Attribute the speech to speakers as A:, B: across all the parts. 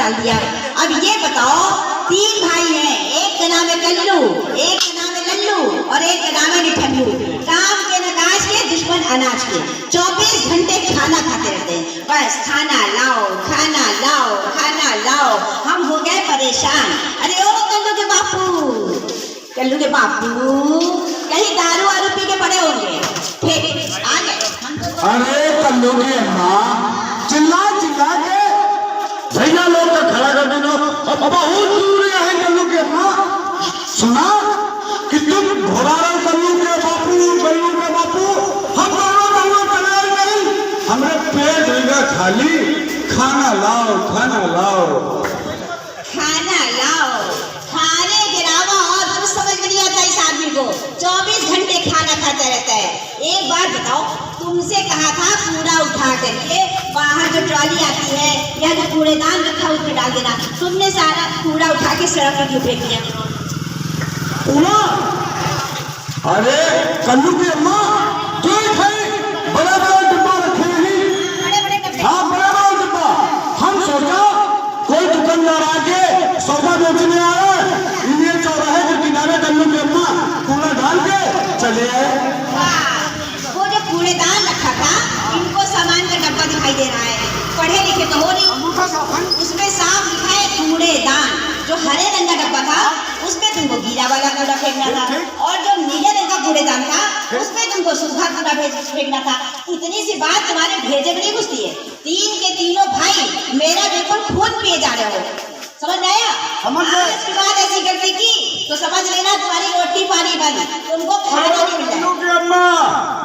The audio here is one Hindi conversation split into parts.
A: डाल दिया। अब ये बताओ, 3 भाई हैं, एक का नाम है कल्लू, एक का नाम है लल्लू और एक का नाम है निठल्लू। काम के न काज के, दुश्मन अनाज के, 24 घंटे खाना खाते रहते हैं। बस खाना लाओ, खाना लाओ, खाना लाओ। हम हो गए परेशान। अरे ओ कल्लू के बापू, कल्लू के बापू, कहीं दारू वारू पी के पड़े होंगे, फिर आ गए।
B: अरे कल्लू की अम्मा, चिल्ला चिल्ला के भैया लोग तो खड़ा कर देना। अब बहुत दूर है कल्लू की अम्मा। सुना कि तुम घोड़ा रहे कल्लू के बापू, कल्लू के बापू। हम दोनों चले नहीं, हमारे पेट होगा खाली। खाना लाओ, खाना लाओ,
A: खाना लाओ। खाने के अलावा और कुछ समझ में नहीं आता इस आदमी को। 24 घंटे खाना खाता रहता है। एक बार बताओ, तुमसे कहा था कूड़ा उठा करके बाहर जो ट्रॉली आती है या जो कूड़ेदान रखा उसमें डाल देना, तुमने सारा कूड़ा उठा के सड़क पर क्यों फेंक दिया?
B: कूड़ा? अरे कल्लू की अम्मा, देख है बड़ा बड़ा डिब्बा रखे नहीं।
A: बड़े बड़े डब्बे?
B: हाँ, बड़ा बड़ा डिब्बा। हम सोचा कोई दुकानदार आके सौदा बेचने आया, इन्हें चौराहे के किनारे कल्लू की अम्मा कूड़ा डाल के चले आए।
A: वो जो कूड़ेदान रखा था, इनको सामान का डब्बा दिखाई दे रहा है। पढ़े लिखे तो हो नहीं, उसमें साफ लिखा है कूड़ेदान। जो हरे रंग का डब्बा था उसमें तुमको गीला वाला कूड़ा फेंकना था, और जो नीले रंग का कूड़ेदान था उसमें तुमको सूखा कूड़ा फेंकना था। इतनी सी बात तुम्हारे भेजे में नहीं घुसती है। 3 के तीनों भाई मेरा देखो खून पिए जा रहे हो, समझ में आया? आज की बात ऐसी गलती की तो समझ लेना तुम्हारी रोटी पानी बंद, तुमको खाना नहीं मिल जाएगा।
B: अम्मा,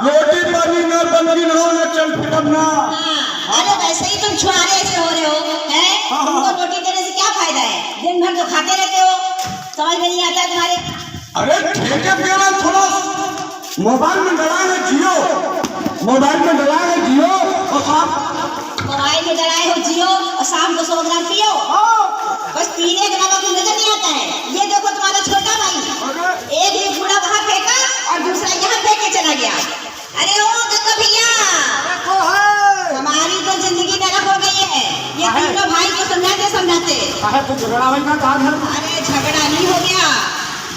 B: रोटी पानी न बंदी न हो, न चल फिर अपना।
A: अरे वैसे ही तुम छुआरे ऐसे हो रहे हो, हैं? तुमको रोटी देने से क्या फायदा है? दिन भर तो खाते रहते हो, समझ में नहीं आता तुम्हारे।
B: अरे ठेके पे ना, थोड़ा मोबाइल में डलाए है जियो, मोबाइल में डलाए है जियो, और
A: मोबाइल में डराए हो जियो और शाम को 100 ग्राम पियो। बस पीने के अलावा कुछ नजर नहीं आता है। ये देखो तुम्हारा छोटा भाई, एक ही कूड़ा वहाँ फेंका और दूसरा यहाँ फेंक के चला गया। अरे ओ गंगा भैया, हमारी तो जिंदगी नरक हो गई है। ये तीनों भाई को समझाते समझाते अरे झगड़ा नहीं हो गया।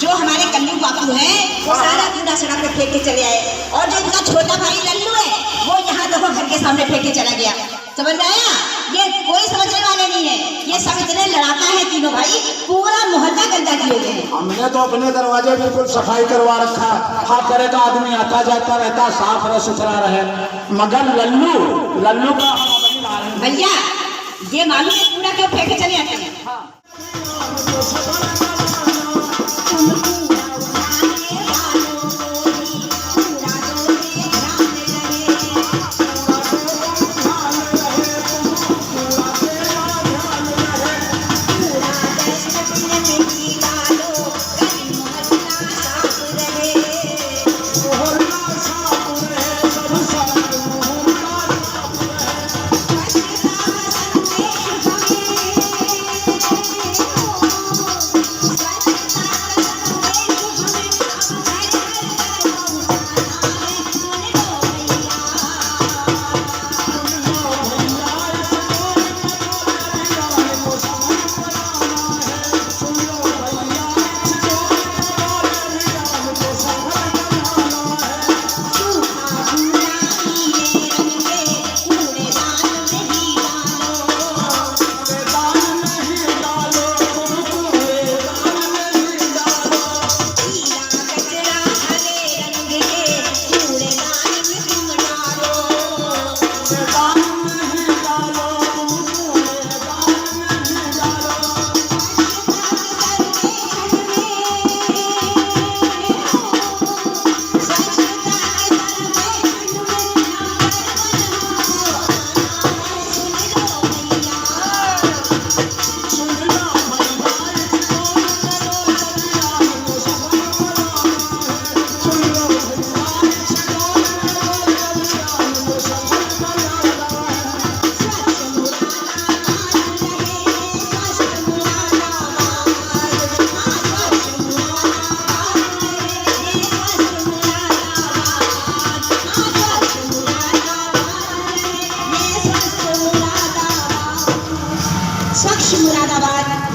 A: जो हमारे कल्लू बापू हैं वो सारा कूड़ा सड़क पे फेंक के चले आए, और जो इनका छोटा भाई लल्लू है वो यहाँ देखो घर के सामने फेंक के चला गया। समझ में आया? ये कोई समझने वाले नहीं है। ये सब इतने लड़ाका है तीनों भाई, पूरा मोहल्ला गंदा किए हुए हैं।
B: हमने तो अपने दरवाजे बिल्कुल सफाई करवा रखा, हर तरह का आदमी आता जाता रहता, साफ रहे सुथरा रहे। मगर लल्लू का
A: भैया ये मालूम है कूड़ा क्यों फेंके चले आते हैं?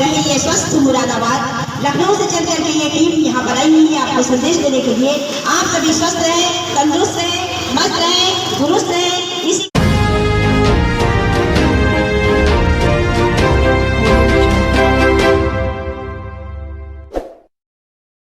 A: रहिए स्वस्थ मुरादाबाद। लखनऊ से चल करके ये टीम यहाँ पर आई हुई है आपको संदेश देने के लिए। आप सभी स्वस्थ रहें, तंदुरुस्त रहें, मस्त रहें, दुरुस्त रहें,